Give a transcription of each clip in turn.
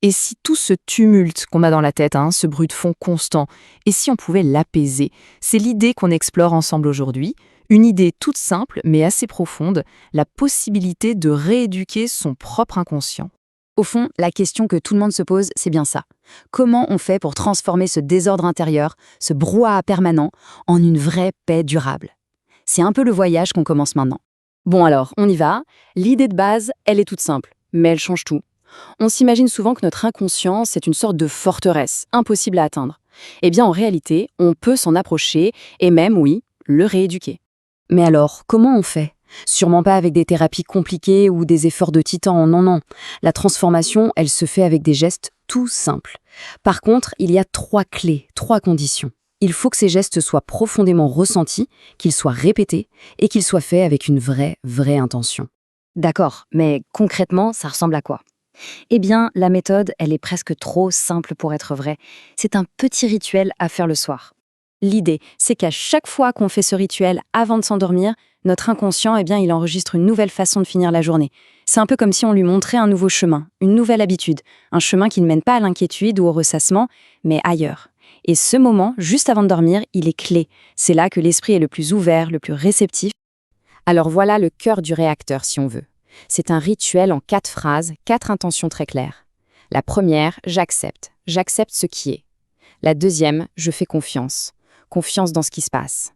Et si tout ce tumulte qu'on a dans la tête, ce bruit de fond constant, et si on pouvait l'apaiser? C'est l'idée qu'on explore ensemble aujourd'hui, une idée toute simple mais assez profonde, la possibilité de rééduquer son propre inconscient. Au fond, la question que tout le monde se pose, c'est bien ça. Comment on fait pour transformer ce désordre intérieur, ce brouhaha permanent, en une vraie paix durable? C'est un peu le voyage qu'on commence maintenant. Bon alors, on y va. L'idée de base, elle est toute simple, mais elle change tout. On s'imagine souvent que notre inconscient, c'est une sorte de forteresse, impossible à atteindre. Eh bien, en réalité, on peut s'en approcher et même, oui, le rééduquer. Mais alors, comment on fait? Sûrement pas avec des thérapies compliquées ou des efforts de titan, non, non. La transformation, elle se fait avec des gestes tout simples. Par contre, il y a 3 clés, 3 conditions. Il faut que ces gestes soient profondément ressentis, qu'ils soient répétés et qu'ils soient faits avec une vraie intention. D'accord, mais concrètement, ça ressemble à quoi? Eh bien, la méthode, elle est presque trop simple pour être vraie. C'est un petit rituel à faire le soir. L'idée, c'est qu'à chaque fois qu'on fait ce rituel avant de s'endormir, notre inconscient, eh bien, il enregistre une nouvelle façon de finir la journée. C'est un peu comme si on lui montrait un nouveau chemin, une nouvelle habitude, un chemin qui ne mène pas à l'inquiétude ou au ressassement, mais ailleurs. Et ce moment, juste avant de dormir, il est clé. C'est là que l'esprit est le plus ouvert, le plus réceptif. Alors voilà le cœur du réacteur, si on veut. C'est un rituel en 4 phrases, 4 intentions très claires. La première, j'accepte. J'accepte ce qui est. La deuxième, je fais confiance. Confiance dans ce qui se passe.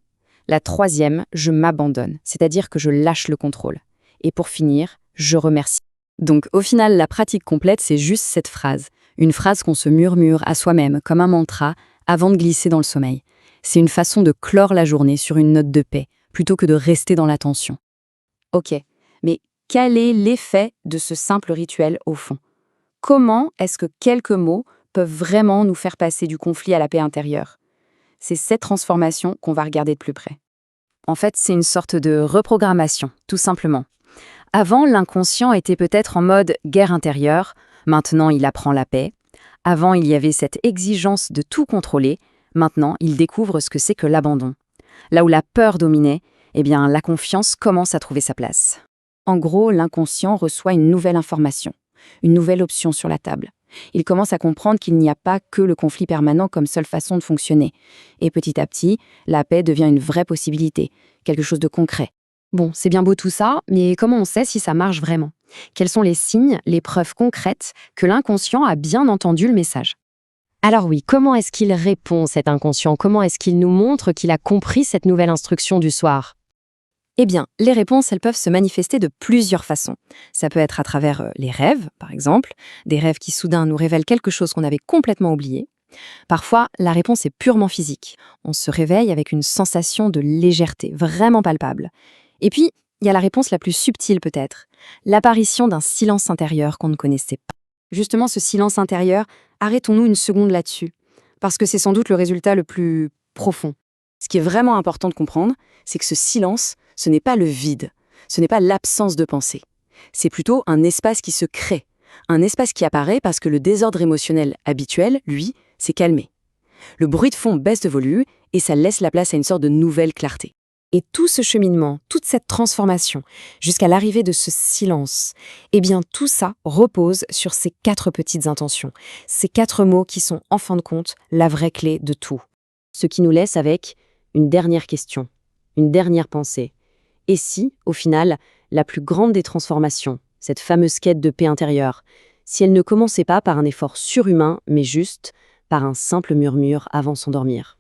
La troisième, je m'abandonne, c'est-à-dire que je lâche le contrôle. Et pour finir, je remercie. Donc au final, la pratique complète, c'est juste cette phrase. Une phrase qu'on se murmure à soi-même, comme un mantra, avant de glisser dans le sommeil. C'est une façon de clore la journée sur une note de paix, plutôt que de rester dans la tension. Ok, mais quel est l'effet de ce simple rituel au fond? Comment est-ce que quelques mots peuvent vraiment nous faire passer du conflit à la paix intérieure? C'est cette transformation qu'on va regarder de plus près. En fait, c'est une sorte de reprogrammation, tout simplement. Avant, l'inconscient était peut-être en mode guerre intérieure, maintenant il apprend la paix. Avant, il y avait cette exigence de tout contrôler, maintenant il découvre ce que c'est que l'abandon. Là où la peur dominait, eh bien la confiance commence à trouver sa place. En gros, l'inconscient reçoit une nouvelle information, une nouvelle option sur la table. Il commence à comprendre qu'il n'y a pas que le conflit permanent comme seule façon de fonctionner. Et petit à petit, la paix devient une vraie possibilité, quelque chose de concret. Bon, c'est bien beau tout ça, mais comment on sait si ça marche vraiment? Quels sont les signes, les preuves concrètes que l'inconscient a bien entendu le message? Alors oui, comment est-ce qu'il répond, cet inconscient? Comment est-ce qu'il nous montre qu'il a compris cette nouvelle instruction du soir? Eh bien, les réponses, elles peuvent se manifester de plusieurs façons. Ça peut être à travers les rêves, par exemple, des rêves qui soudain nous révèlent quelque chose qu'on avait complètement oublié. Parfois, la réponse est purement physique. On se réveille avec une sensation de légèreté, vraiment palpable. Et puis, il y a la réponse la plus subtile peut-être, l'apparition d'un silence intérieur qu'on ne connaissait pas. Justement, ce silence intérieur, arrêtons-nous une seconde là-dessus, parce que c'est sans doute le résultat le plus profond. Ce qui est vraiment important de comprendre, c'est que ce silence, ce n'est pas le vide, ce n'est pas l'absence de pensée. C'est plutôt un espace qui se crée, un espace qui apparaît parce que le désordre émotionnel habituel, lui, s'est calmé. Le bruit de fond baisse de volume et ça laisse la place à une sorte de nouvelle clarté. Et tout ce cheminement, toute cette transformation, jusqu'à l'arrivée de ce silence, eh bien tout ça repose sur ces 4 petites intentions, ces 4 mots qui sont en fin de compte la vraie clé de tout. Ce qui nous laisse avec une dernière question, une dernière pensée. Et si, au final, la plus grande des transformations, cette fameuse quête de paix intérieure, si elle ne commençait pas par un effort surhumain, mais juste par un simple murmure avant s'endormir?